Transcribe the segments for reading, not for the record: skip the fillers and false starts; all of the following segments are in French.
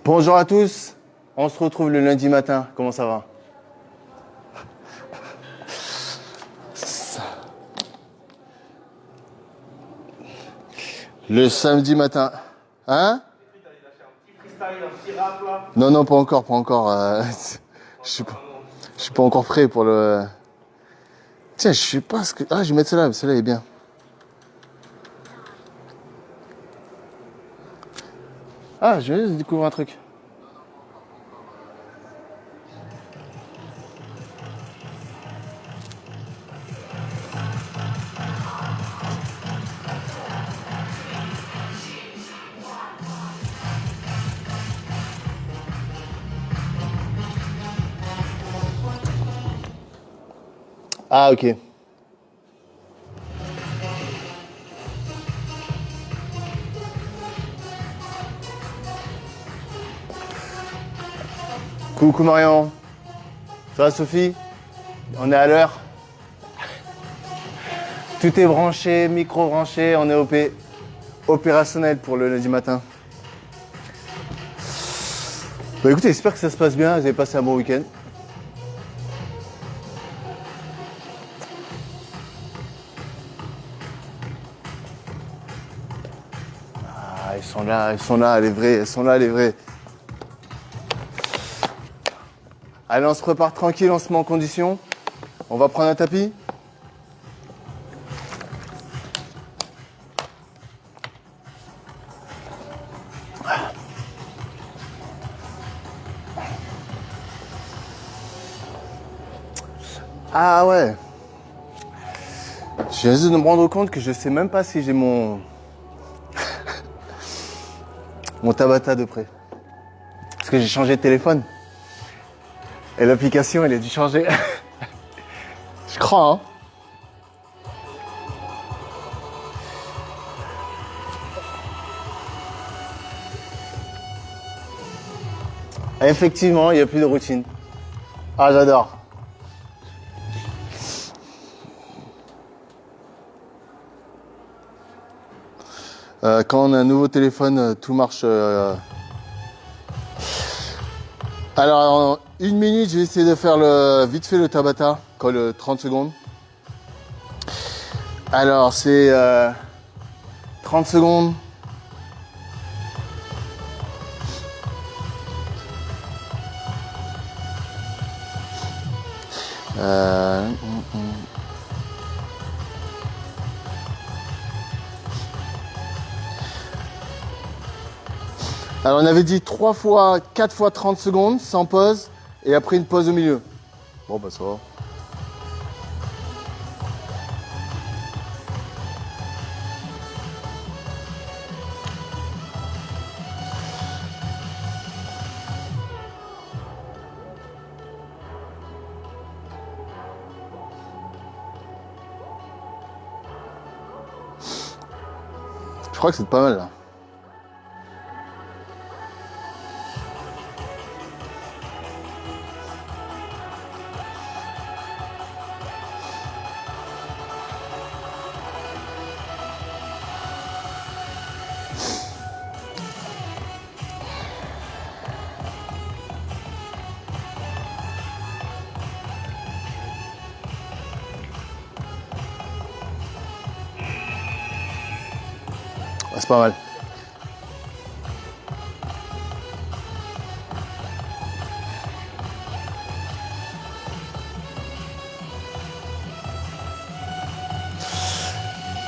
Bonjour à tous, on se retrouve le lundi matin, comment ça va? Le samedi matin, hein? Non, non, pas encore, pas encore. Je suis pas encore prêt pour le... Tiens, je sais pas ce que... Ah, je vais mettre celle-là, celle-là est bien. Ah, je vais découvrir un truc. Ah, ok. Coucou Marion. Ça va Sophie? On est à l'heure. Tout est branché, micro branché, on est opérationnel pour le lundi matin. Bah écoutez, j'espère que ça se passe bien, vous avez passé un bon week-end. Ah, ils sont là, les vrais, ils sont là, les vrais. Allez, on se prépare tranquille, on se met en condition. On va prendre un tapis. Ah ouais. Je viens de me rendre compte que je sais même pas si j'ai mon Tabata de près. Parce que j'ai changé de téléphone. Et l'application, elle a dû changer. Je crois, hein. Effectivement, il n'y a plus de routine. Ah, j'adore. Quand on a un nouveau téléphone, tout marche. Alors, en 1 minute, je vais essayer de faire vite fait le Tabata, 30 secondes. Alors, c'est 30 secondes. Alors on avait dit 4 fois 30 secondes sans pause et après une pause au milieu. Bon bah ça va. Je crois que c'est pas mal là. C'est pas mal.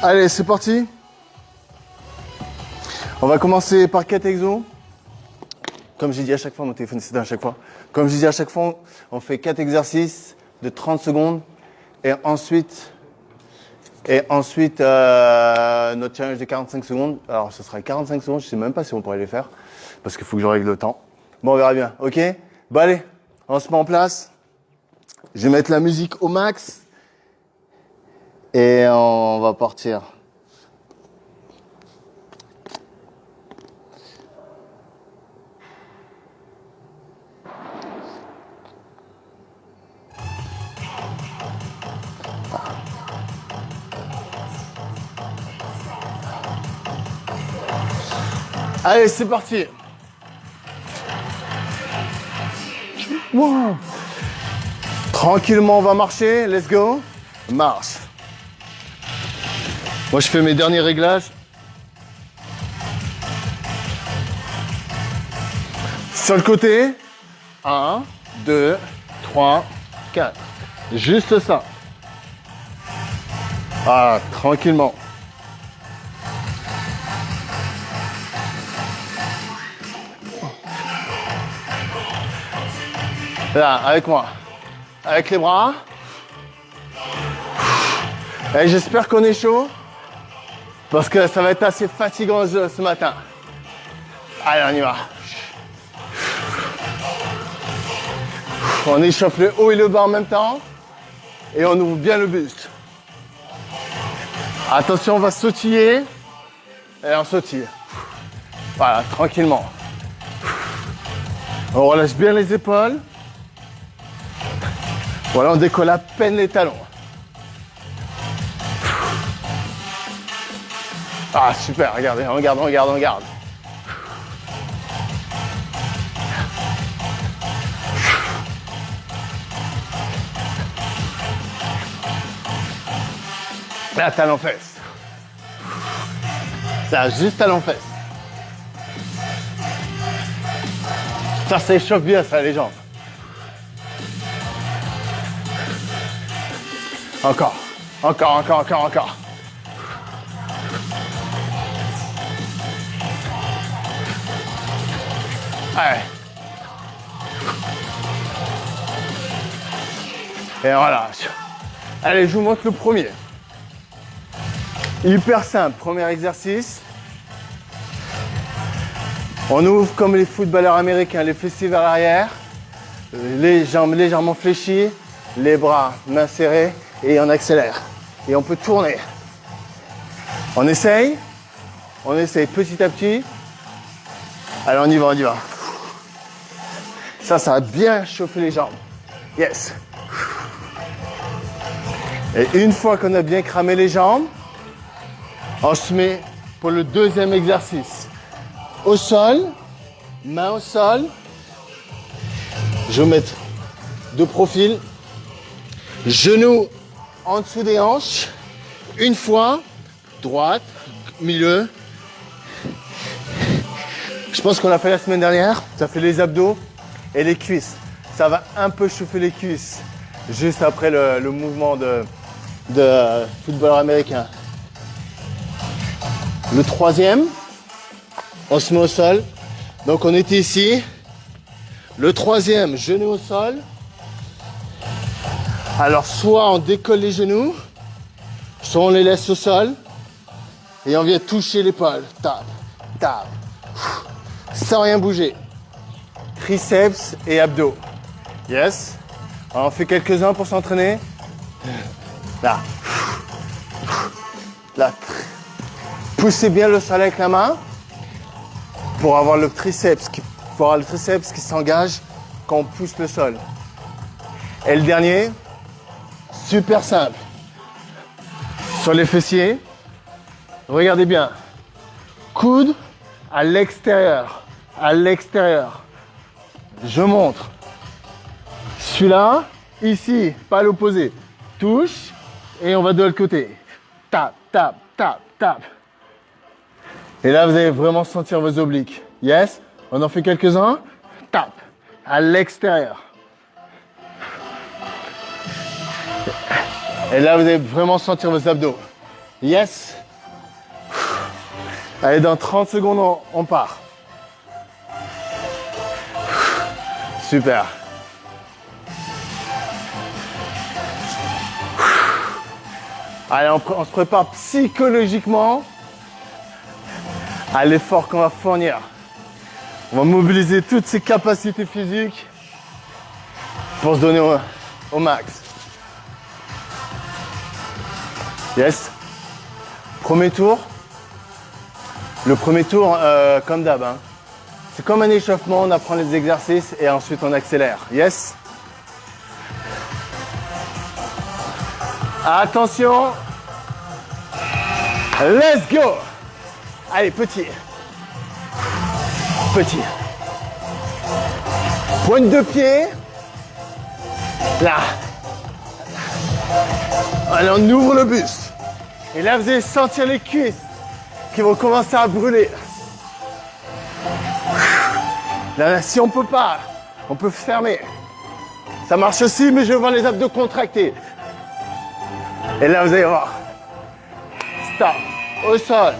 Allez, c'est parti. On va commencer par 4 exos. Comme j'ai dit à chaque fois, mon téléphone c'est à chaque fois. Comme je dis à chaque fois, on fait 4 exercices de 30 secondes. Et ensuite notre challenge de 45 secondes. Alors, ce sera 45 secondes. Je sais même pas si on pourrait les faire. Parce qu'il faut que je règle le temps. Bon, on verra bien. Ok? Bon, allez. On se met en place. Je vais mettre la musique au max. Et on va partir. Allez, c'est parti. Wow. Tranquillement, on va marcher. Let's go. Marche. Moi, je fais mes derniers réglages. Sur le côté. 1, 2, 3, 4. Juste ça. Ah, tranquillement. Là, avec moi. Avec les bras. Et j'espère qu'on est chaud. Parce que ça va être assez fatigant ce matin. Allez, on y va. On échauffe le haut et le bas en même temps. Et on ouvre bien le buste. Attention, on va sautiller. Et on sautille. Voilà, tranquillement. On relâche bien les épaules. Voilà, on décolle à peine les talons. Ah, super, regardez, on regarde, on regarde, on regarde. Là, talon fesse. Là, juste talon fesse. Ça s'échauffe bien, ça, les jambes. Encore, encore, encore, encore, encore. Allez. Et voilà. Allez, je vous montre le premier. Hyper simple, premier exercice. On ouvre comme les footballeurs américains, les fessiers vers l'arrière, les jambes légèrement fléchies, les bras mains serrées et on accélère. Et on peut tourner. On essaye petit à petit. Allez, on y va, on y va. Ça va bien chauffer les jambes. Yes. Et une fois qu'on a bien cramé les jambes, on se met pour le deuxième exercice. Au sol, main au sol. Je vais mettre de profil. Genoux en dessous des hanches. Une fois, droite, milieu. Je pense qu'on l'a fait la semaine dernière. Ça fait les abdos et les cuisses. Ça va un peu chauffer les cuisses juste après le mouvement de footballeur américain. Le troisième, on se met au sol. Donc on était ici. Le troisième, genou au sol. Alors soit on décolle les genoux, soit on les laisse au sol et on vient toucher l'épaule. Tape, tape. Sans rien bouger. Triceps et abdos. Yes. On en fait quelques-uns pour s'entraîner. Là. Là. Poussez bien le sol avec la main pour avoir le triceps qui s'engage quand on pousse le sol. Et le dernier, super simple. Sur les fessiers, regardez bien. Coude à l'extérieur. À l'extérieur. Je montre. Celui-là, ici, pas l'opposé. Touche et on va de l'autre côté. Tape, tape, tape, tape. Et là, vous allez vraiment sentir vos obliques. Yes? On en fait quelques-uns. Tape. À l'extérieur. Et là, vous allez vraiment sentir vos abdos. Yes? Allez, dans 30 secondes, on part. Super. Allez, on se prépare psychologiquement à l'effort qu'on va fournir. On va mobiliser toutes ces capacités physiques pour se donner au max. Yes. Premier tour. Le premier tour, comme d'hab, hein. C'est comme un échauffement, on apprend les exercices et ensuite on accélère. Yes. Attention. Let's go. Allez, petit. Petit. Pointe de pied. Là. Allez, on ouvre le buste. Et là, vous allez sentir les cuisses qui vont commencer à brûler. Là, si on peut pas, on peut fermer. Ça marche aussi, mais je veux voir les abdos contractés. Et là, vous allez voir. Stop. Au sol.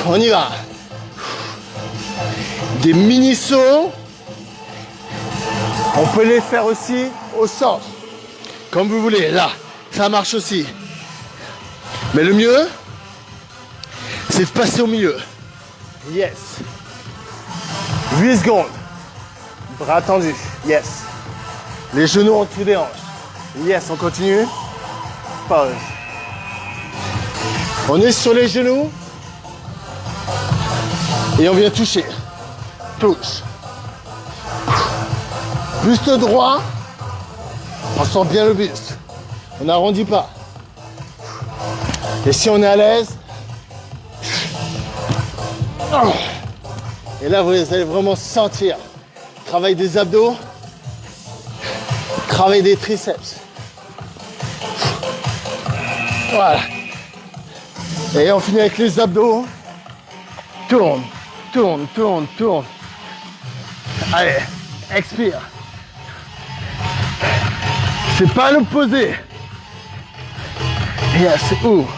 On y va. Des mini-sauts. On peut les faire aussi au centre. Comme vous voulez. Là, ça marche aussi. Mais le mieux, c'est de passer au milieu. Yes. 8 secondes. Bras tendus. Yes. Les genoux en dessous des hanches. Yes, on continue. Pause. On est sur les genoux. Et on vient toucher. Touche. Buste droit. On sent bien le buste. On n'arrondit pas. Et si on est à l'aise. Et là, vous allez vraiment sentir. Travail des abdos. Travail des triceps. Voilà. Et on finit avec les abdos. Tourne, tourne, tourne, tourne. Allez, expire. C'est pas l'opposé. Yes, ouvre.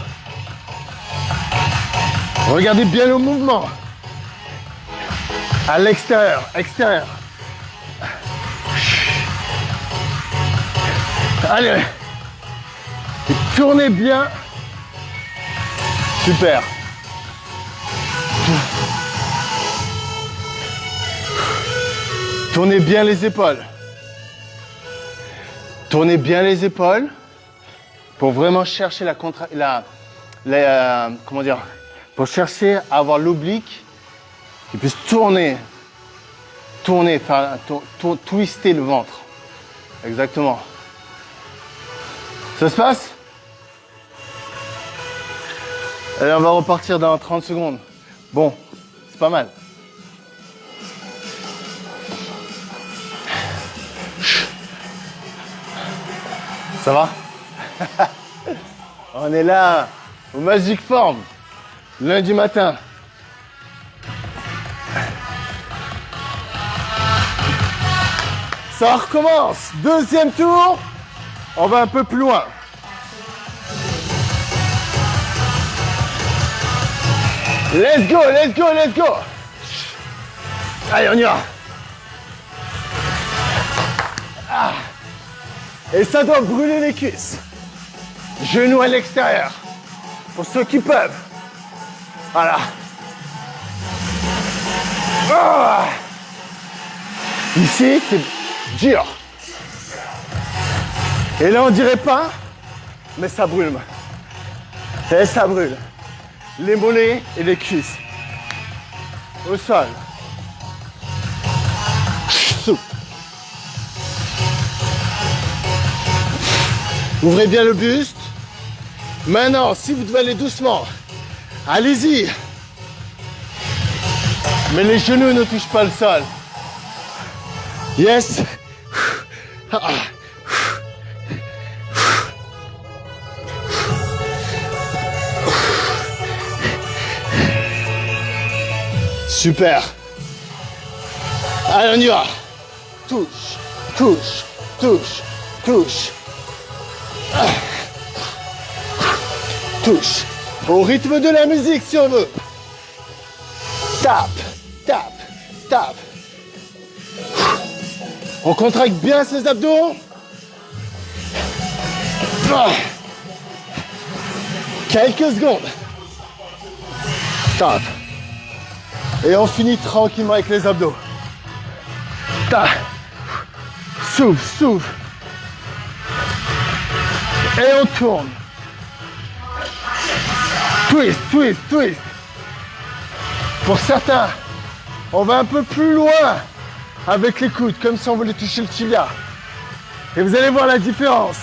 Regardez bien le mouvement. À l'extérieur, extérieur. Allez. Et tournez bien. Super. Tournez bien les épaules. Tournez bien les épaules pour vraiment chercher comment dire, pour chercher à avoir l'oblique qui puisse tourner, twister le ventre. Exactement. Ça se passe? Allez, on va repartir dans 30 secondes. Bon, c'est pas mal. Ça va? On est là, au Magic Form, lundi matin. Ça recommence. Deuxième tour. On va un peu plus loin. Let's go, let's go, let's go. Allez, on y va. Ah. Et ça doit brûler les cuisses. Genoux à l'extérieur. Pour ceux qui peuvent. Voilà. Ah. Ici, c'est dur. Et là, on dirait pas, mais ça brûle. Et ça brûle. Les mollets et les cuisses. Au sol. Souple. Ouvrez bien le buste. Maintenant, si vous devez aller doucement, allez-y. Mais les genoux ne touchent pas le sol. Yes. Super. Allez, on y va. Touche, touche, touche, touche. Touche. Au rythme de la musique si on veut. Tape, tape, tape. On contracte bien ses abdos. Quelques secondes. Stop. Et on finit tranquillement avec les abdos. Souffle, souffle. Et on tourne. Twist, twist, twist. Pour certains, on va un peu plus loin avec les coudes, comme si on voulait toucher le tibia. Et vous allez voir la différence.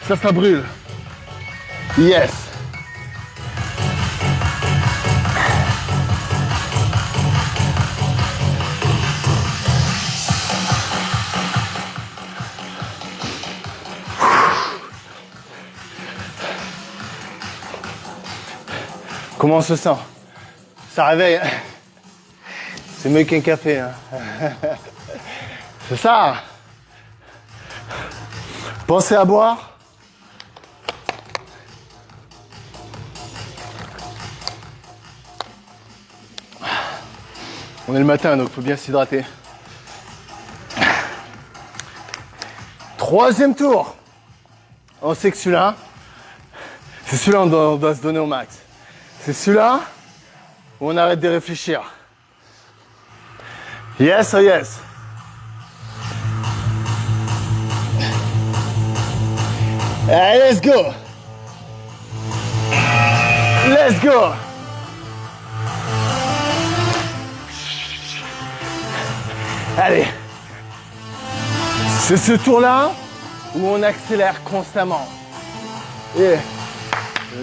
Ça brûle. Yes. Comment on se sent? Ça réveille. C'est mieux qu'un café. Hein. C'est ça. Pensez à boire. On est le matin, donc il faut bien s'hydrater. Troisième tour. On sait que celui-là, c'est celui-là où on doit se donner au max. C'est celui-là où on arrête de réfléchir. Yes, oh yes. Allez, let's go. Let's go. Allez. C'est ce tour-là où on accélère constamment. Et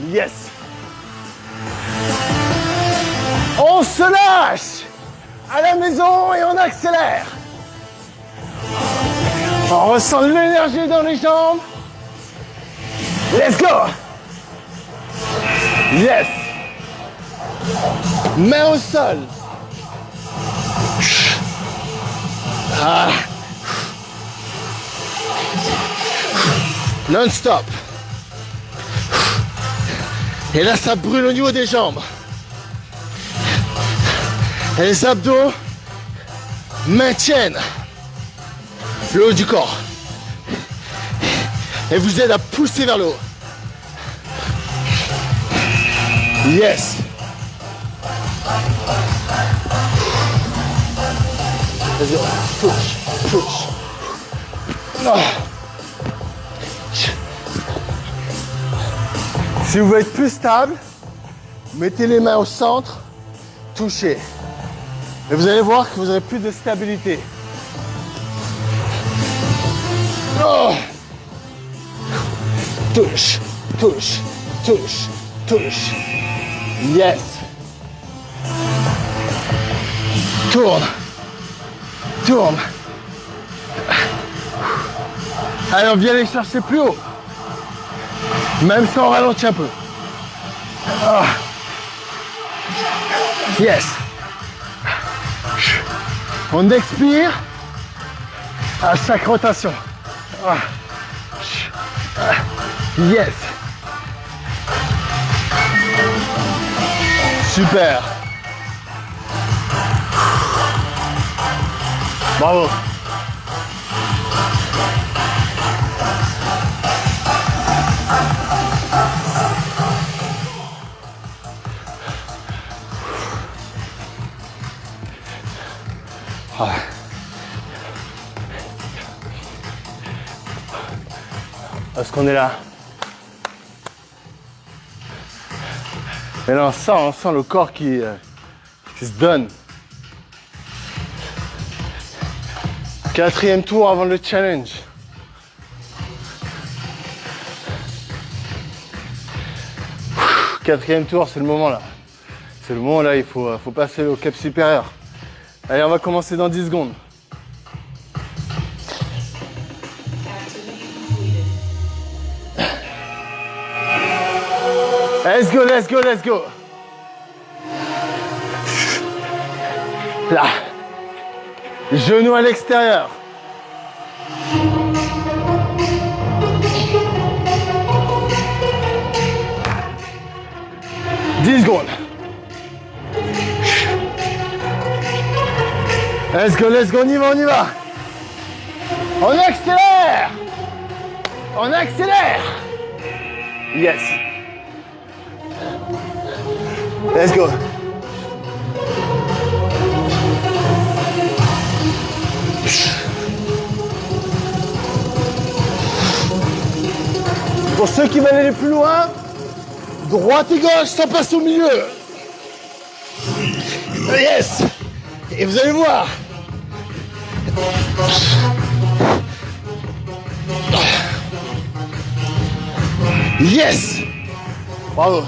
yes. On se lâche à la maison et on accélère. On ressent l'énergie dans les jambes. Let's go. Yes. Main au sol. Ah. Non-stop. Et là, ça brûle au niveau des jambes. Et les abdos maintiennent le haut du corps. Et vous aident à pousser vers le haut. Yes. Vas-y, push, push. Oh. Si vous voulez être plus stable, mettez les mains au centre, touchez. Et vous allez voir que vous aurez plus de stabilité. Oh. Touche, touche, touche, touche. Yes. Tourne. Tourne. Allez, on vient aller chercher plus haut. Même si on ralentit un peu. Oh. Yes. On expire à chaque rotation. Oh. Yes. Super. Bravo. Ah. Est-ce qu'on est là? Et là, on sent le corps qui se donne. Quatrième tour avant le challenge. Quatrième tour, c'est le moment là. C'est le moment là, il faut passer au cap supérieur. Allez, on va commencer dans 10 secondes. Let's go, let's go, let's go. Là. Genou à l'extérieur. Dix secondes. Let's go, on y va, on y va. On accélère. On accélère. Yes. Let's go. Pour ceux qui veulent aller plus loin, droite et gauche, ça passe au milieu. Yes. Et vous allez voir. Yes. Bravo.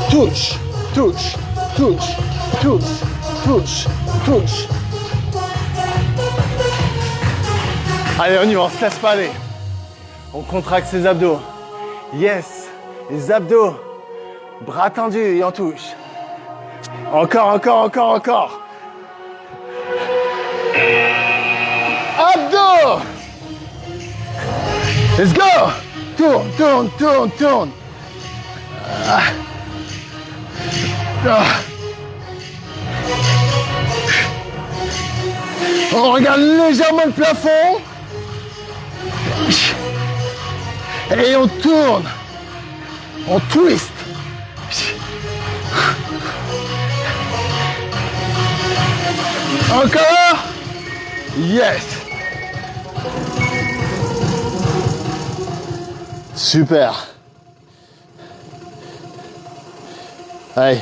Touche, touche, touche, touche, touche, touche. Allez, on y va, on se laisse pas aller. On contracte ses abdos. Yes. Les abdos. Bras tendus et on touche. Encore, encore, encore, encore. Abdos. Let's go. Tourne, tourne, tourne, tourne. On regarde légèrement le plafond. Et on tourne. On twist. Encore. Yes. Super. Allez.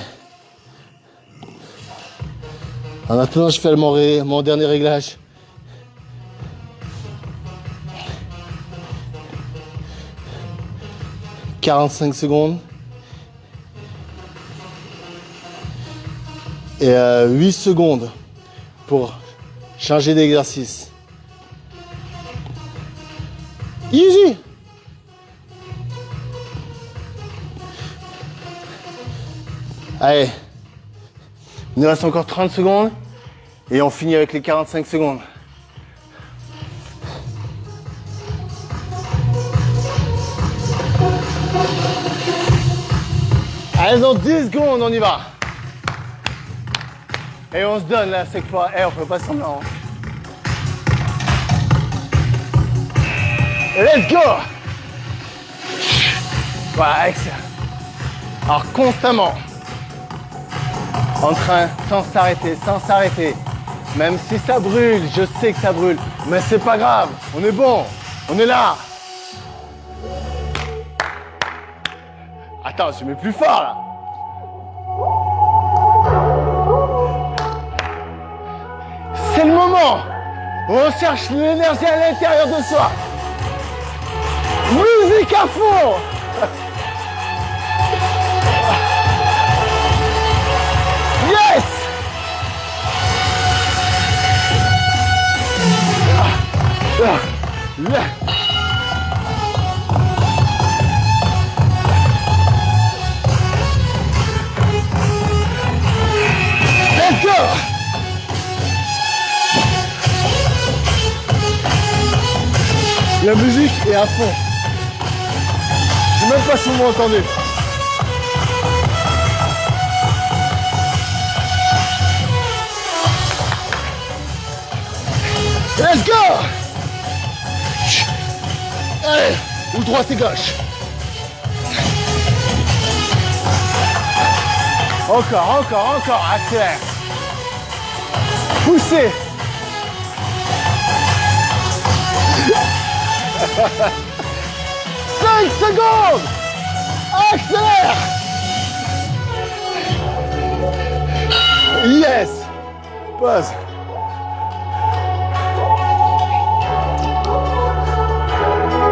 En attendant, je fais mon dernier réglage. « 45 secondes. Et 8 secondes pour changer d'exercice. Easy. Allez. Il nous reste encore 30 secondes et on finit avec les 45 secondes. Allez, dans 10 secondes, on y va. Et on se donne là cette fois. On fait pas semblant. Let's go. Voilà, excellent. Alors constamment. En train, sans s'arrêter. Même si ça brûle, je sais que ça brûle. Mais c'est pas grave, on est bon. On est là. Attends, je mets plus fort là. C'est le moment où on cherche l'énergie à l'intérieur de soi. Musique à fond. Yes. Let's go. La musique est à fond. Je sais même pas si vous m'entendez. Let's go. Allez, ou droite et gauche. Encore, accélère. Poussez. 5 secondes. Accélère. Yes. Pause.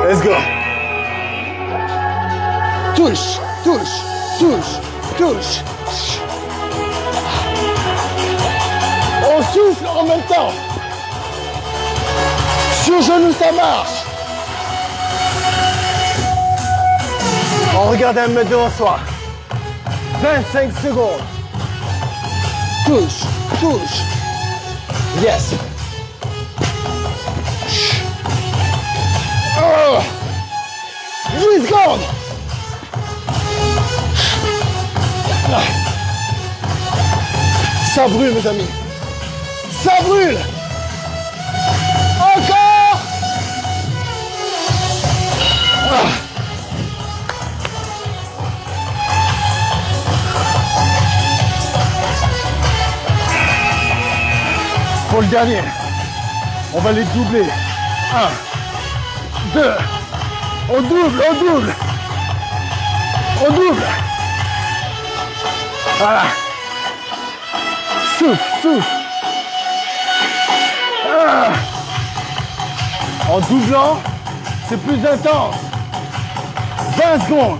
Let's go. Touche. On souffle en même temps. Sur genou, ça marche. On regarde 1 mètre devant soi. 25 secondes. Touche. Yes. 10 secondes. Ça brûle, mes amis. Ça brûle. Encore. Pour le dernier, on va les doubler. 1, 2, on double. Voilà. Souffle. En doublant, c'est plus intense. 20 secondes.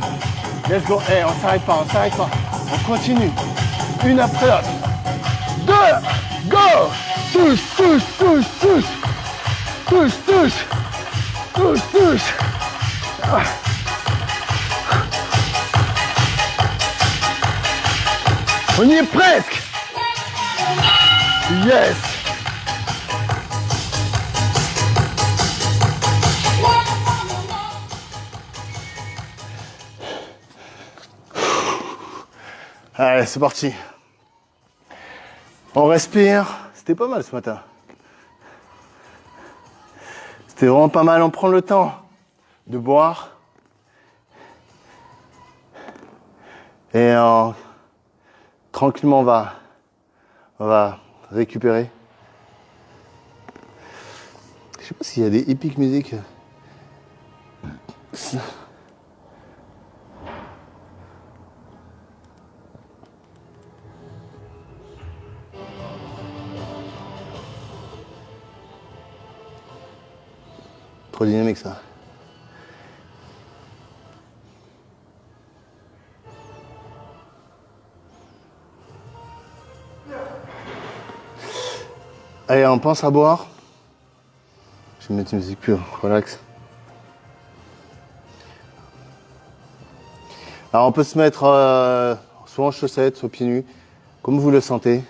Let's go. On s'arrête pas. On continue. Une après l'autre. 2, go. Touche. On y est presque. Yes. Allez, c'est parti. On respire. C'était pas mal ce matin. C'était vraiment pas mal. On prend le temps de boire. Et tranquillement, on va récupérer. Je sais pas s'il y a des Epic Music. Trop dynamique ça. Allez, on pense à boire. Je vais mettre une musique pure, relax. Alors on peut se mettre soit en chaussettes, soit pieds nus, comme vous le sentez.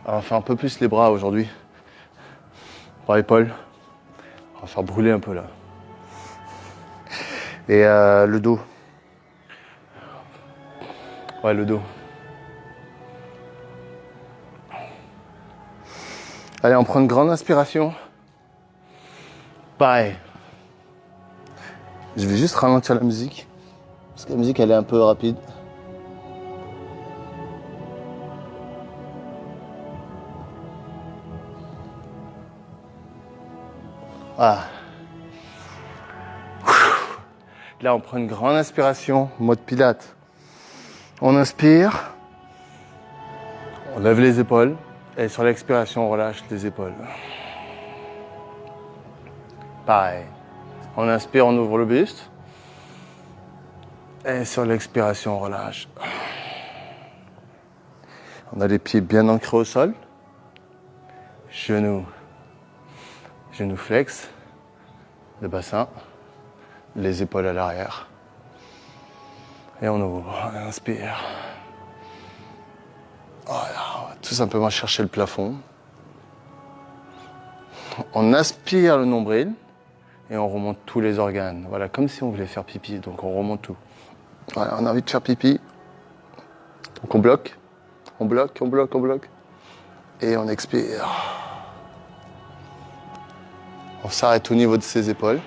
Alors, on va faire un peu plus les bras aujourd'hui. Par l'épaule. On va faire brûler un peu là. Et le dos. Ouais, le dos. Allez, on prend une grande inspiration. Pareil. Je vais juste ralentir la musique. Parce que la musique, elle est un peu rapide. Voilà. Là, on prend une grande inspiration, mode pilates. On inspire, on lève les épaules et sur l'expiration, on relâche les épaules. Pareil. On inspire, on ouvre le buste et sur l'expiration, on relâche. On a les pieds bien ancrés au sol. Genoux flex, le bassin, les épaules à l'arrière. Et on ouvre, on inspire. Voilà, on va tout simplement chercher le plafond. On aspire le nombril et on remonte tous les organes. Voilà, comme si on voulait faire pipi, donc on remonte tout. Voilà, on a envie de faire pipi. Donc on bloque, on bloque, on bloque, on bloque. Et on expire. On s'arrête au niveau de ses épaules.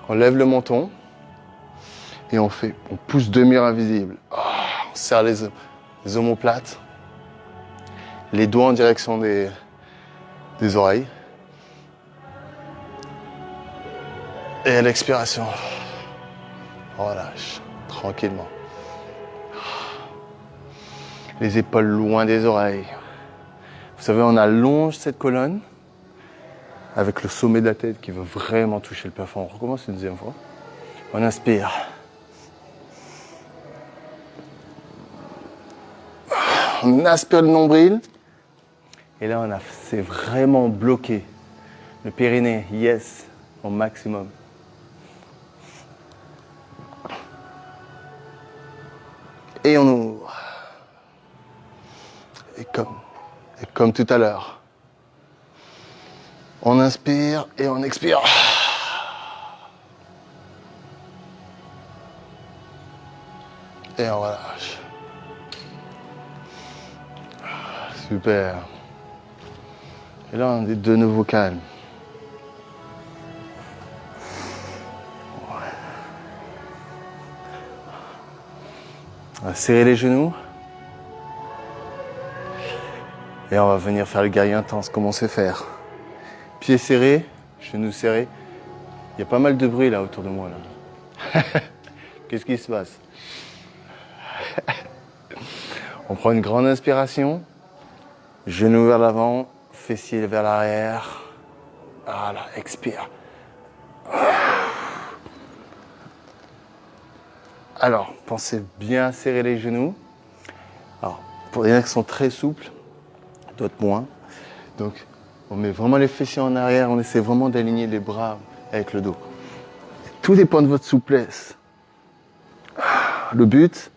On lève le menton. Et on pousse deux murs invisibles. On serre les omoplates. Les doigts en direction des oreilles. Et à l'expiration, on relâche tranquillement. Les épaules loin des oreilles. Vous savez, on allonge cette colonne avec le sommet de la tête qui veut vraiment toucher le plafond. On recommence une deuxième fois. On inspire. On aspire le nombril. Et là, c'est vraiment bloqué. Le périnée, yes, au maximum. Et on ouvre. Et comme tout à l'heure. On inspire et on expire. Et on relâche. Super. Et là, on est de nouveau calme. On va serrer les genoux. Et on va venir faire le guerrier intense comme on sait faire. Pieds serrés, genoux serrés. Il y a pas mal de bruit là autour de moi. Là. Qu'est-ce qui se passe? On prend une grande inspiration. Genoux vers l'avant, fessiers vers l'arrière. Voilà, expire. Alors, pensez bien à serrer les genoux. Alors, pour les gens qui sont très souples, d'autres moins. Donc, on met vraiment les fessiers en arrière, on essaie vraiment d'aligner les bras avec le dos. Tout dépend de votre souplesse. Le but,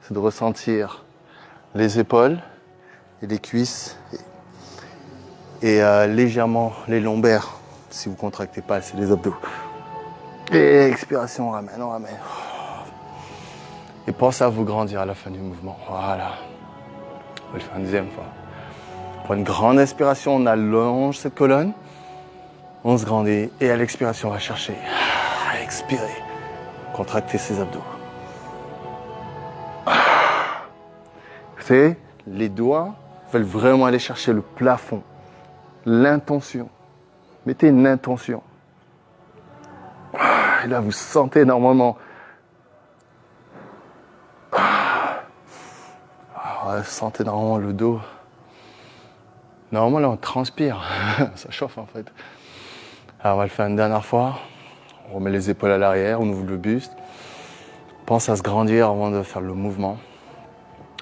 c'est de ressentir les épaules et les cuisses et légèrement les lombaires. Si vous ne contractez pas, c'est les abdos. Et expiration, on ramène, on ramène. Et pensez à vous grandir à la fin du mouvement. Voilà. On va le faire une deuxième fois. Pour une grande inspiration, on allonge cette colonne. On se grandit. Et à l'expiration, on va chercher à expirer. Contracter ses abdos. Vous savez, les doigts veulent vraiment aller chercher le plafond. L'intention. Mettez une intention. Et là, vous sentez normalement. Sentez normalement le dos. Normalement, là, on transpire. Ça chauffe, en fait. Alors, on va le faire une dernière fois. On remet les épaules à l'arrière, on ouvre le buste. Pense à se grandir avant de faire le mouvement.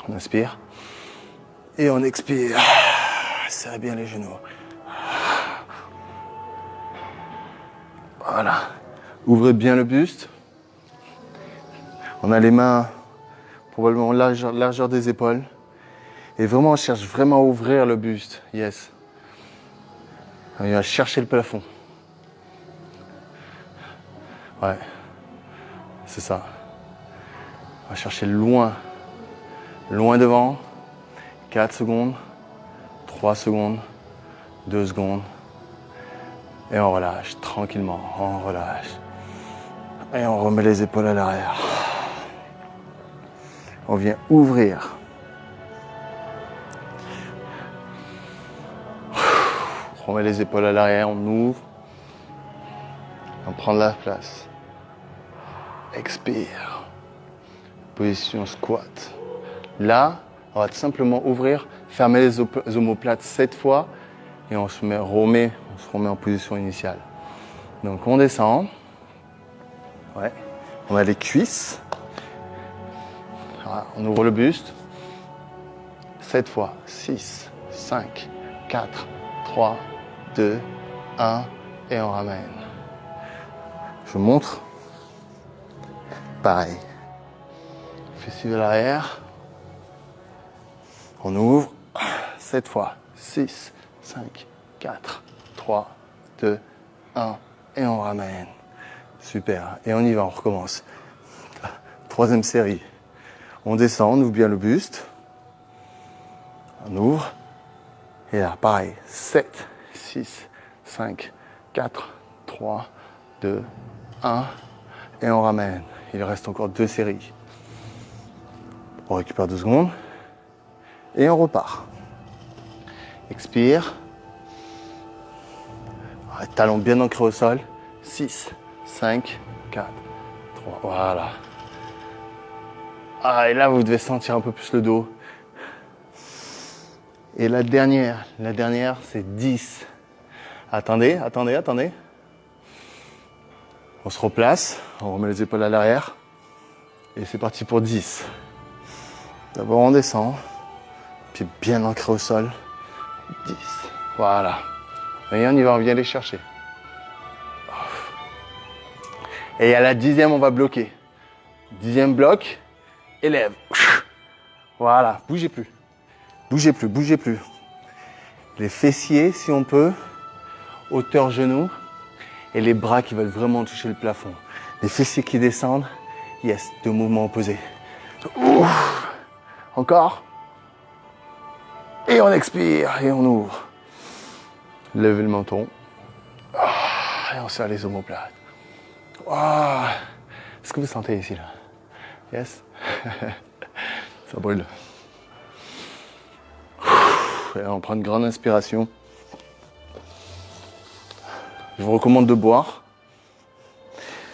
On inspire. Et on expire. Serrez bien les genoux. Voilà. Ouvrez bien le buste. On a les mains probablement largeur des épaules. Et vraiment, on cherche vraiment à ouvrir le buste. Yes. On va chercher le plafond. Ouais. C'est ça. On va chercher loin. Loin devant. 4 secondes. 3 secondes. 2 secondes. Et on relâche tranquillement. On relâche. Et on remet les épaules à l'arrière. On vient ouvrir. On remet les épaules à l'arrière, on ouvre. On prend de la place. Expire. Position squat. Là, on va tout simplement ouvrir, fermer les omoplates 7 fois et on se remet en position initiale. Donc on descend. Ouais. On a les cuisses. Voilà. On ouvre le buste. 7 fois. 6, 5, 4, 3, 2, 1 et on ramène. Je vous montre. Pareil. Fessiers à l'arrière. On ouvre. 7 fois. 6, 5, 4, 3, 2, 1 et on ramène. Super. Et on y va, on recommence. Troisième série. On descend, on ouvre bien le buste. On ouvre. Et là, pareil. 7, 6, 5, 4, 3, 2, 1. Et on ramène. Il reste encore 2 séries. On récupère 2 secondes. Et on repart. Expire. Talons bien ancrés au sol. 6, 5, 4, 3. Voilà. Ah, et là, vous devez sentir un peu plus le dos. Et la dernière, c'est 10. Attendez. On se replace, on remet les épaules à l'arrière. Et c'est parti pour 10. D'abord, on descend. Puis bien ancré au sol. 10. Voilà. Et on y va, on vient les chercher. Et à la 10e, on va bloquer. 10e bloc. Élève. Voilà, bougez plus. Bougez plus. Les fessiers, si on peut, hauteur genou, et les bras qui veulent vraiment toucher le plafond. Les fessiers qui descendent, yes, 2 mouvements opposés. Ouf. Encore. Et on expire, et on ouvre. Levez le menton. Et on serre les omoplates. Est-ce que vous sentez ici, là? Yes. Ça brûle. Et on prend une grande inspiration. Je vous recommande de boire.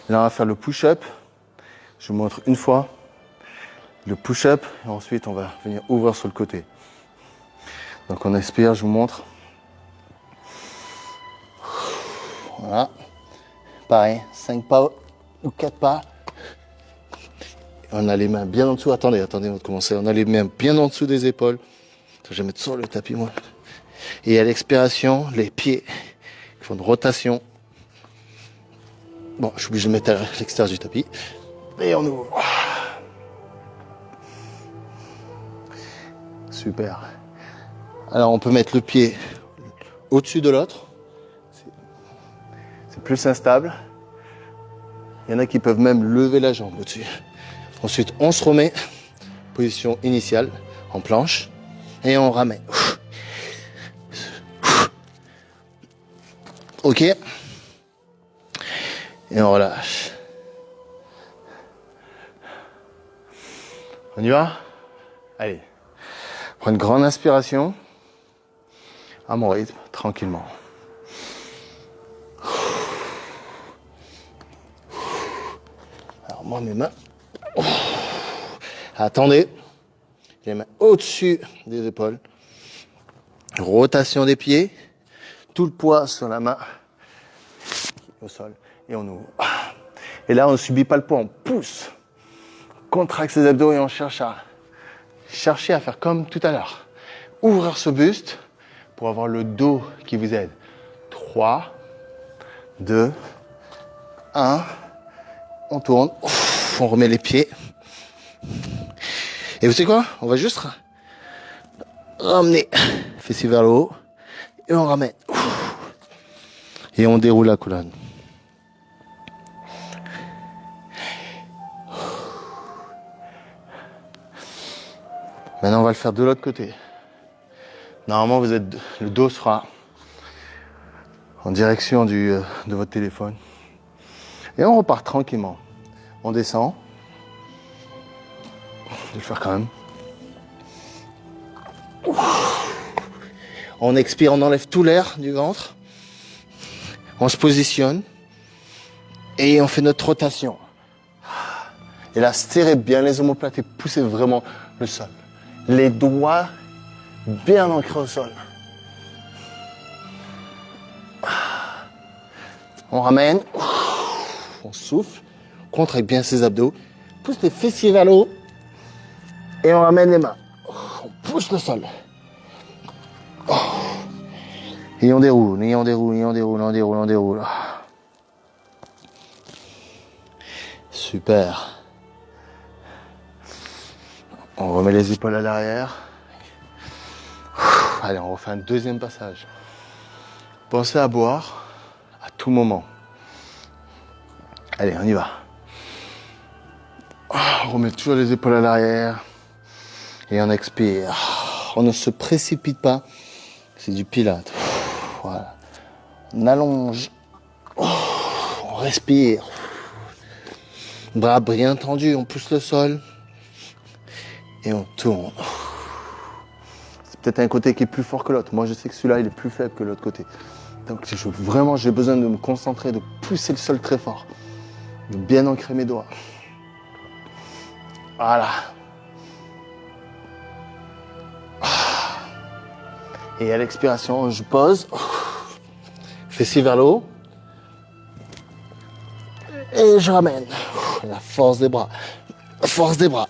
Là, on va faire le push-up. Je vous montre une fois le push-up. Et ensuite, on va venir ouvrir sur le côté. Donc, on expire, je vous montre. Voilà. Pareil, 5 pas ou 4 pas. On a les mains bien en dessous. Attendez, on va commencer. On a les mains bien en dessous des épaules. Je vais mettre sur le tapis, moi. Et à l'expiration, les pieds font une rotation. Bon, je suis obligé de mettre à l'extérieur du tapis. Et on ouvre. Super. Alors, on peut mettre le pied au-dessus de l'autre. C'est plus instable. Il y en a qui peuvent même lever la jambe au-dessus. Ensuite, on se remet, position initiale, en planche, et on ramène. Ok. Et on relâche. On y va? Allez. Prends une grande inspiration. À mon rythme, tranquillement. Alors moi, mes mains. Attendez. Les mains au-dessus des épaules. Rotation des pieds. Tout le poids sur la main. Au sol. Et on ouvre. Et là, on ne subit pas le poids, on pousse. On contracte ses abdos et on cherche à faire comme tout à l'heure. Ouvrir ce buste pour avoir le dos qui vous aide. 3, 2, 1. On tourne. On remet les pieds. Et vous savez quoi? On va juste ramener fessier vers le haut. Et on ramène. Et on déroule la colonne. Maintenant, on va le faire de l'autre côté. Normalement, le dos sera en direction de votre téléphone. Et on repart tranquillement. On descend. Je vais le faire quand même. On expire, on enlève tout l'air du ventre. On se positionne. Et on fait notre rotation. Et là, serrez bien les omoplates et poussez vraiment le sol. Les doigts bien ancrés au sol. On ramène. On souffle. Contracte bien ses abdos. Pousse les fessiers vers le haut. Et on ramène les mains. On pousse le sol. Et on déroule, et on déroule, et on déroule, on déroule, on déroule. Super. On remet les épaules à l'arrière. Allez, on refait un deuxième passage. Pensez à boire à tout moment. Allez, on y va. On remet toujours les épaules à l'arrière. Et on expire. On ne se précipite pas. C'est du pilate. Voilà. On allonge. On respire. Bras bien tendus. On pousse le sol. Et on tourne. C'est peut-être un côté qui est plus fort que l'autre. Moi, je sais que celui-là, il est plus faible que l'autre côté. Donc, vraiment, j'ai besoin de me concentrer, de pousser le sol très fort. De bien ancrer mes doigts. Voilà. Et à l'expiration, je pose. Fessier vers le haut. Et je ramène. La force des bras. La force des bras.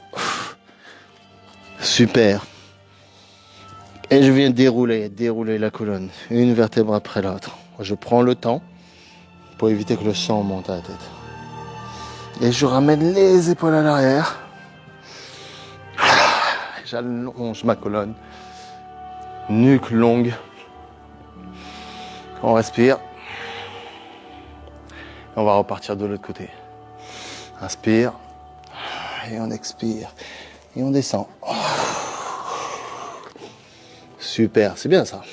Super. Et je viens dérouler la colonne. Une vertèbre après l'autre. Je prends le temps pour éviter que le sang monte à la tête. Et je ramène les épaules à l'arrière. J'allonge ma colonne. Nuque longue. On respire. Et on va repartir de l'autre côté. Inspire. Et on expire. Et on descend. Super, c'est bien ça.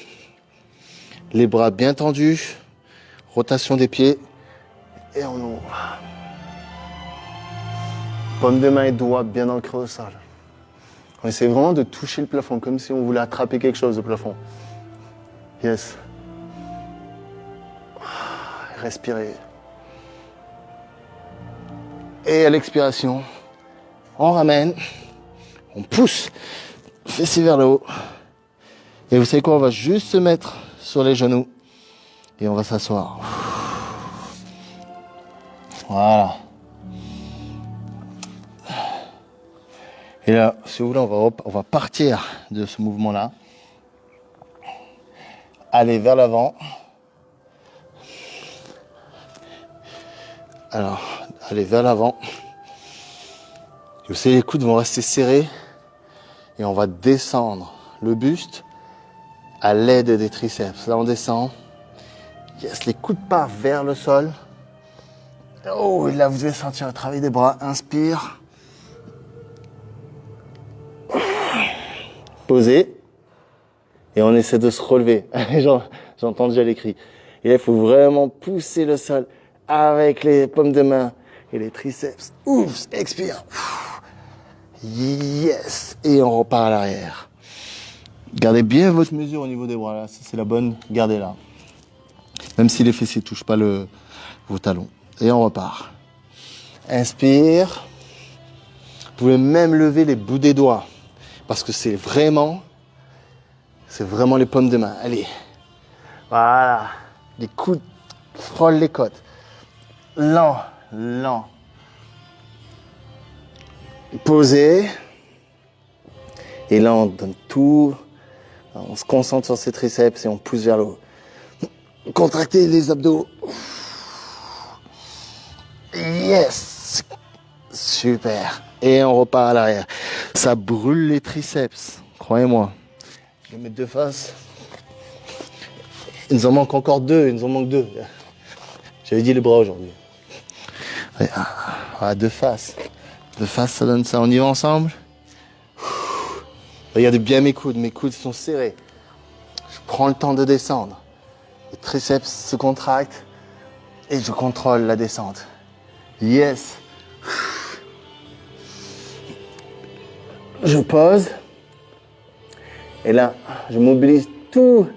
Les bras bien tendus. Rotation des pieds. Et on ouvre. Paume de main et doigts bien ancrés au sol. On essaie vraiment de toucher le plafond, comme si on voulait attraper quelque chose au plafond. Yes. Respirez. Et à l'expiration, on ramène, on pousse, fessier vers le haut. Et vous savez quoi, on va juste se mettre sur les genoux et on va s'asseoir. Voilà. Et là, si vous voulez, on va partir de ce mouvement-là. Aller vers l'avant. Alors, aller vers l'avant. Vous savez, les coudes vont rester serrés. Et on va descendre le buste à l'aide des triceps. Là, on descend. Yes, les coudes partent vers le sol. Oh, et là, vous devez sentir le travail des bras. Inspire. Posez. Et on essaie de se relever. J'entends déjà les cris. Et là, il faut vraiment pousser le sol avec les paumes de main et les triceps. Ouf, expire. Yes. Et on repart à l'arrière. Gardez bien votre mesure au niveau des bras. Là, c'est la bonne. Gardez-la. Même si les fessiers ne touchent pas vos talons. Et on repart. Inspire. Vous pouvez même lever les bouts des doigts. Parce que c'est vraiment les paumes de main. Allez. Voilà. Les coudes frôlent les côtes. Lent, lent. Posez. Et là, on donne tout. On se concentre sur ses triceps et on pousse vers le haut. Contractez les abdos. Yes. Super. Et on repart à l'arrière. Ça brûle les triceps. Croyez-moi. Je vais mettre deux faces. Il nous en manque encore deux. Il nous en manque deux. J'avais dit les bras aujourd'hui. Ah, deux faces. Deux faces, ça donne ça. On y va ensemble. Regardez bien mes coudes. Mes coudes sont serrés. Je prends le temps de descendre. Les triceps se contractent. Et je contrôle la descente. Yes. Je pose. Et là, je mobilise tous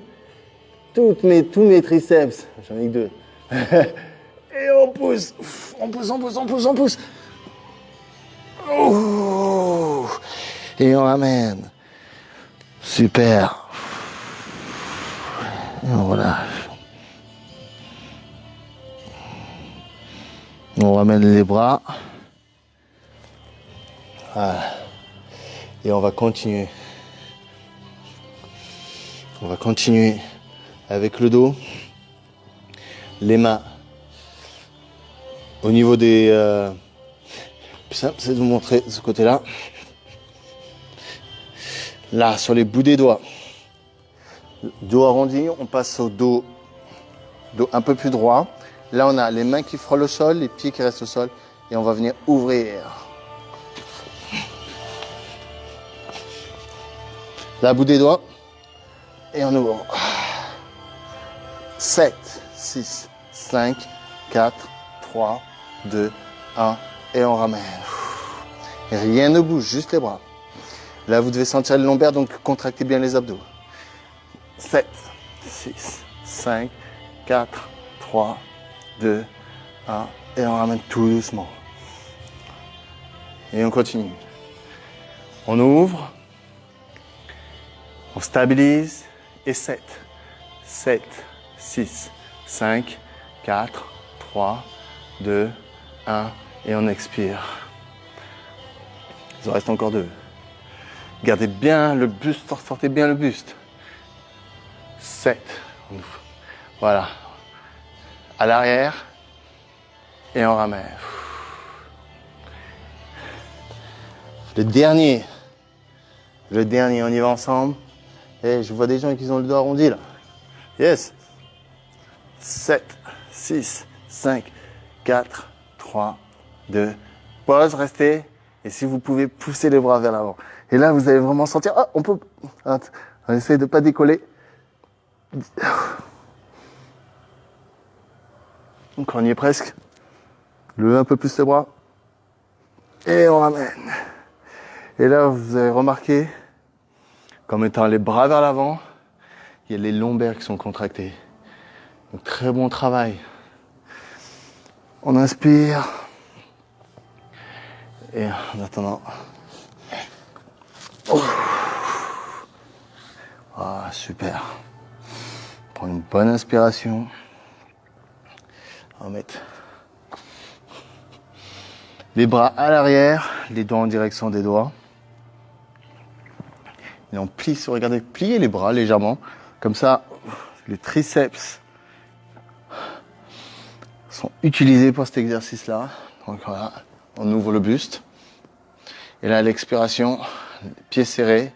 mes triceps. J'en ai que deux. Et on pousse. On pousse. Oh. Et on ramène. Super. Et on relâche. On ramène les bras. Voilà. Et on va continuer. On va continuer avec le dos. Les mains au niveau des... plus simple, c'est de vous montrer de ce côté-là. Là, sur les bouts des doigts. Dos arrondi, on passe au dos un peu plus droit. Là, on a les mains qui frôlent le sol, les pieds qui restent au sol. Et on va venir ouvrir. La bout des doigts. Et on ouvre. 7, 6, 5, 4, 3, 2, 1. Et on ramène. Et rien ne bouge, juste les bras. Là, vous devez sentir les lombaires, donc contractez bien les abdos. 7, 6, 5, 4, 3, 2, 1. Et on ramène tout doucement. Et on continue. On ouvre. On stabilise. Et 7, 7, 6, 5, 4, 3, 2, 1. Et on expire. Il en reste encore deux. Gardez bien le buste, sortez bien le buste. 7. Voilà. À l'arrière. Et on ramène. Le dernier, on y va ensemble. Et je vois des gens qui ont le dos arrondi là. Yes. 7, 6, 5, 4, 3, 2. Pause, restez. Et si vous pouvez pousser les bras vers l'avant. Et là, vous allez vraiment sentir. Ah, on peut. On essaie de ne pas décoller. Donc on y est presque. Levez un peu plus les bras. Et on ramène. Et là, vous avez remarqué, qu'en mettant les bras vers l'avant, il y a les lombaires qui sont contractés. Donc très bon travail. On inspire. Et en attendant. Oh. Ah, super. Prends une bonne inspiration. On va mettre Les bras à l'arrière, les doigts en direction des doigts. Et on plie, regardez, pliez les bras légèrement. Comme ça, les triceps sont utilisés pour cet exercice-là. Donc voilà, on ouvre le buste. Et là, à l'expiration, pieds serrés.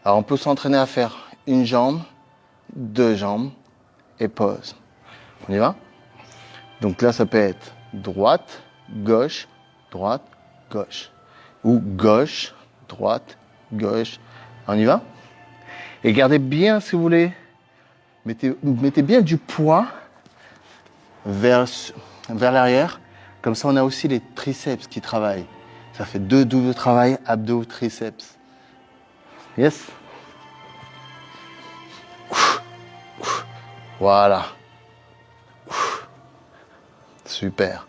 Alors on peut s'entraîner à faire une jambe, 2 jambes et pause. On y va? Donc là, ça peut être droite, gauche, gauche. Ou gauche, droite, gauche. On y va? Et gardez bien, si vous voulez, mettez bien du poids vers l'arrière. Comme ça, on a aussi les triceps qui travaillent. Ça fait 2 doubles travail, abdos, triceps. Yes? Voilà. Super.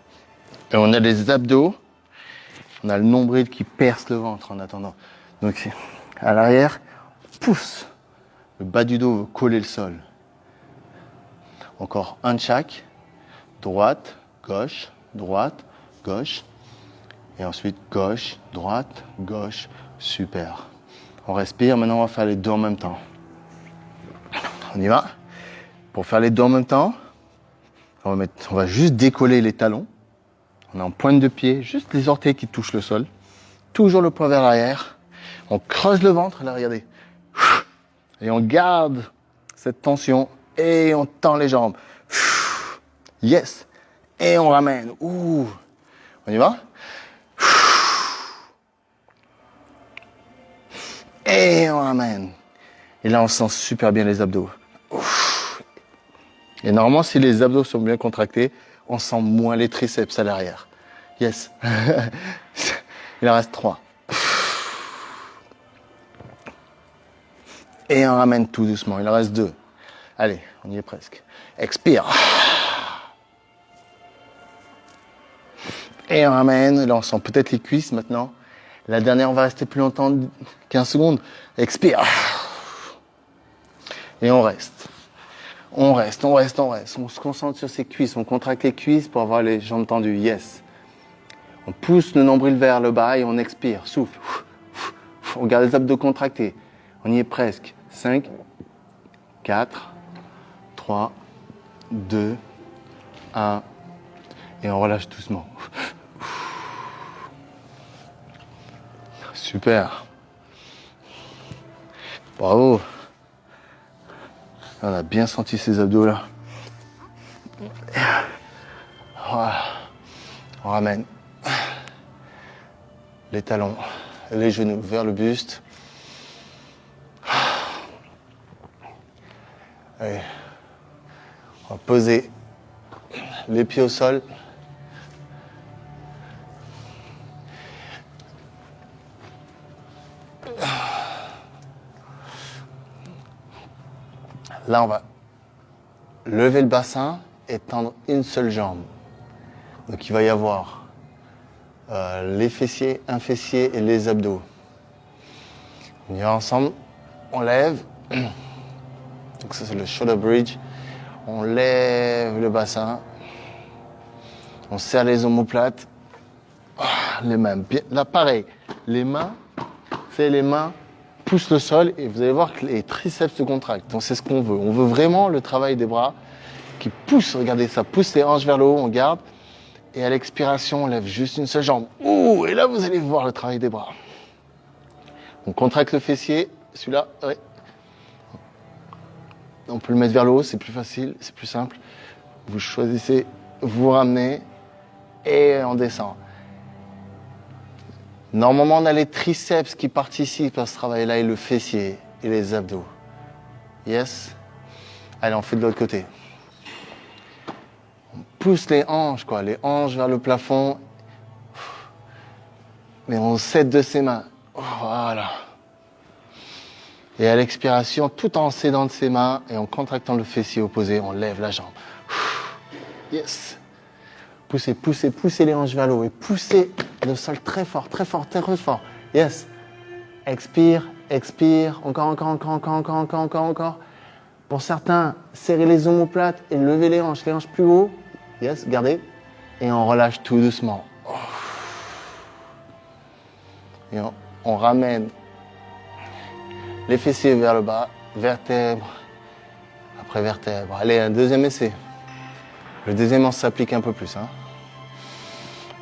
Et on a les abdos. On a le nombril qui perce le ventre en attendant. Donc, à l'arrière, pousse. Le bas du dos veut coller le sol. Encore un de chaque. Droite, gauche, gauche. Et ensuite, gauche, droite, gauche. Super. On respire. Maintenant, on va faire les deux en même temps. On y va. Pour faire les deux en même temps, on va juste décoller les talons. On est en pointe de pied, juste les orteils qui touchent le sol. Toujours le poids vers l'arrière. On creuse le ventre, là, regardez. Et on garde cette tension et on tend les jambes. Yes. Et on ramène. Ouh. On y va? Et on ramène. Et là, on sent super bien les abdos. Et normalement, si les abdos sont bien contractés, on sent moins les triceps à l'arrière. Yes. Il en reste 3. Et on ramène tout doucement. Il en reste 2. Allez, on y est presque. Expire. Et on ramène. Là, on sent peut-être les cuisses maintenant. La dernière, on va rester plus longtemps, 15 secondes. Expire. Et on reste. On reste. On se concentre sur ses cuisses. On contracte les cuisses pour avoir les jambes tendues. Yes. On pousse le nombril vers le bas et on expire. Souffle. On garde les abdos contractés. On y est presque. 5, 4, 3, 2, 1. Et on relâche doucement. Super. Bravo. On a bien senti ces abdos là. Voilà. On ramène les talons, les genoux vers le buste. Allez. On va poser les pieds au sol. Là, on va lever le bassin et tendre une seule jambe. Donc, il va y avoir les fessiers, un fessier et les abdos. On y va ensemble. On lève. Donc, ça, c'est le shoulder bridge. On lève le bassin. On serre les omoplates. Les mains bien. Là, pareil. Les mains poussent le sol et vous allez voir que les triceps se contractent. Donc, c'est ce qu'on veut. On veut vraiment le travail des bras qui pousse. Regardez, ça pousse les hanches vers le haut. On garde. Et à l'expiration, on lève juste une seule jambe. Ouh, et là, vous allez voir le travail des bras. On contracte le fessier. Celui-là, ouais. On peut le mettre vers le haut, c'est plus facile, c'est plus simple. Vous choisissez, vous ramenez et on descend. Normalement, on a les triceps qui participent à ce travail-là et le fessier et les abdos. Yes? Allez, on fait de l'autre côté. On pousse les hanches, quoi, les hanches vers le plafond. Mais on s'aide de ses mains. Voilà. Et à l'expiration, tout en s'aidant de ses mains et en contractant le fessier opposé, on lève la jambe. Yes. Poussez, poussez, poussez les hanches vers le haut et poussez le sol très fort, très fort, très fort. Yes. Expire, expire. Encore. Pour certains, serrez les omoplates et levez les hanches plus haut. Yes, gardez. Et on relâche tout doucement. Et on ramène les fessiers vers le bas, vertèbre après vertèbre. Allez, un deuxième essai. Le deuxième, on s'applique un peu plus. Hein.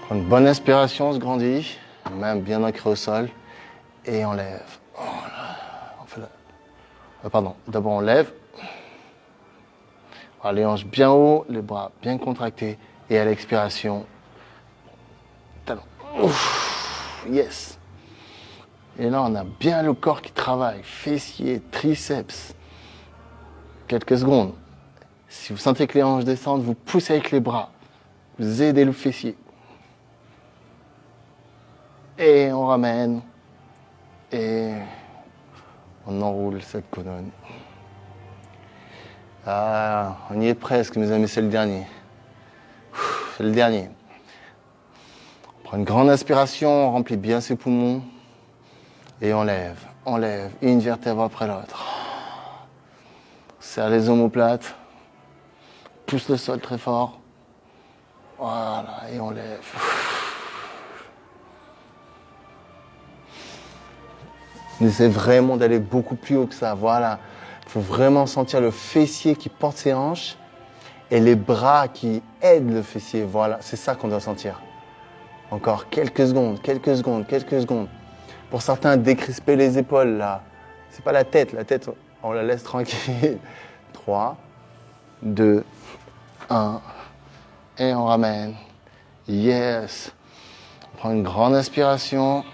Prends une bonne inspiration, on se grandit, même bien ancré au sol, et on lève. On fait pardon, d'abord on lève. Voilà, les hanches bien haut, les bras bien contractés, et à l'expiration, talon. Ouf, yes. Et là, on a bien le corps qui travaille, fessiers, triceps. Quelques secondes. Si vous sentez que les hanches descendent, vous poussez avec les bras. Vous aidez le fessier. Et on ramène. Et on enroule cette colonne. Ah, on y est presque, mes amis, c'est le dernier. C'est le dernier. On prend une grande inspiration, on remplit bien ses poumons. Et on lève, une vertèbre après l'autre. Serre les omoplates. Pousse le sol très fort. Voilà, et on lève. On essaie vraiment d'aller beaucoup plus haut que ça. Voilà. Il faut vraiment sentir le fessier qui porte ses hanches et les bras qui aident le fessier. Voilà, c'est ça qu'on doit sentir. Encore quelques secondes. Pour certains, décrisper les épaules, là. C'est pas la tête, on la laisse tranquille. 3, 2, 1, et on ramène. Yes. On prend une grande inspiration.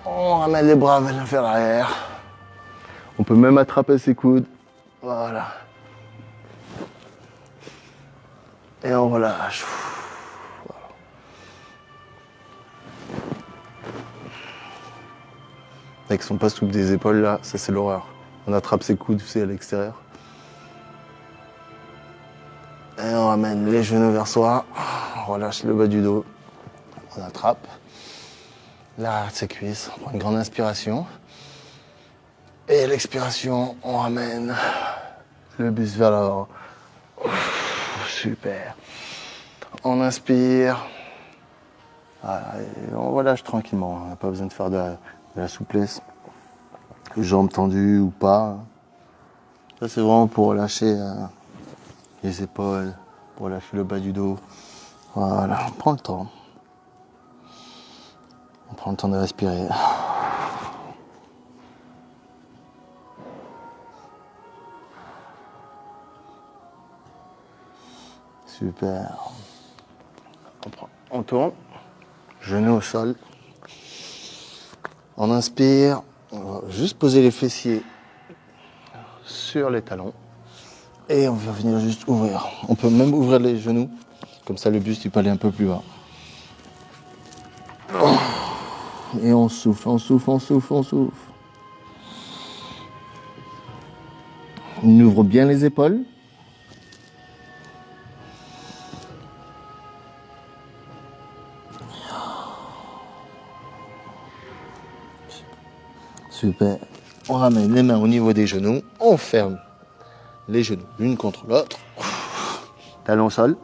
On ramène les bras vers l'arrière. On peut même attraper ses coudes. Voilà. Et on relâche. Voilà. Avec son pas souple des épaules là, ça c'est l'horreur. On attrape ses coudes, c'est à l'extérieur. Et on ramène les genoux vers soi. On relâche le bas du dos. On attrape l'arrière de ses cuisses. On prend une grande inspiration. Et à l'expiration, on ramène le buste vers l'avant. Super. On inspire. Voilà, et on relâche tranquillement. On n'a pas besoin de faire de la souplesse. Jambes tendues ou pas. Ça, c'est vraiment pour relâcher les épaules, pour relâcher le bas du dos. Voilà, on prend le temps. On prend le temps de respirer. Super. On tourne. Genoux au sol. On inspire. On va juste poser les fessiers sur les talons. Et on va venir juste ouvrir. On peut même ouvrir les genoux. Comme ça, le buste, il peut aller un peu plus bas. Et on souffle. On ouvre bien les épaules. Super. On ramène les mains au niveau des genoux. On ferme les genoux l'une contre l'autre. Talons au sol.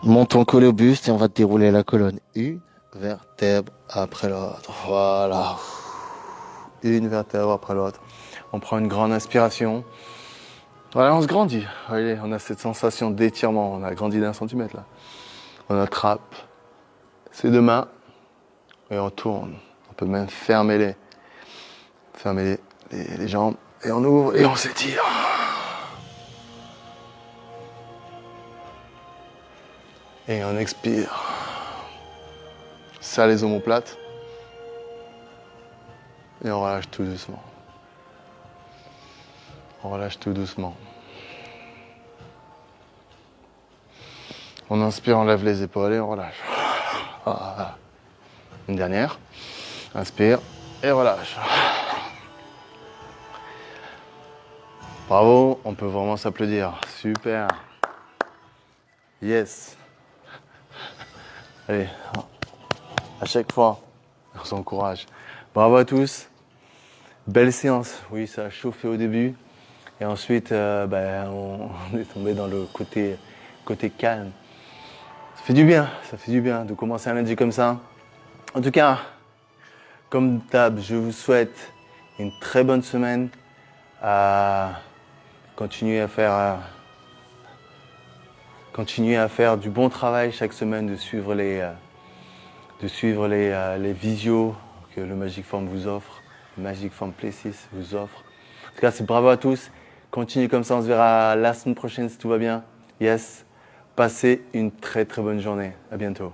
Montons collé au buste et on va dérouler la colonne. Une vertèbre après l'autre. Voilà. Une vertèbre après l'autre. On prend une grande inspiration. Voilà, on se grandit. Voyez, on a cette sensation d'étirement. On a grandi d'1 centimètre là. On attrape ses deux mains et on tourne. On peut même fermer les jambes et on ouvre et on s'étire. Et on expire. Serre les omoplates. Et on relâche tout doucement. On relâche tout doucement. On inspire, on lève les épaules et on relâche. Voilà. Une dernière. Inspire et relâche. Bravo, on peut vraiment s'applaudir. Super. Yes. Allez, à chaque fois, on s'encourage. Bravo à tous. Belle séance. Oui, ça a chauffé au début. Et ensuite, on est tombé dans le côté calme. ça fait du bien de commencer un lundi comme ça. En tout cas, comme d'hab, je vous souhaite une très bonne semaine. Continuez à faire du bon travail chaque semaine, de suivre les visios que le Magic Form vous offre, le Magic Form Places vous offre. En tout cas, c'est bravo à tous. Continuez comme ça, on se verra la semaine prochaine si tout va bien. Yes, passez une très très bonne journée. À bientôt.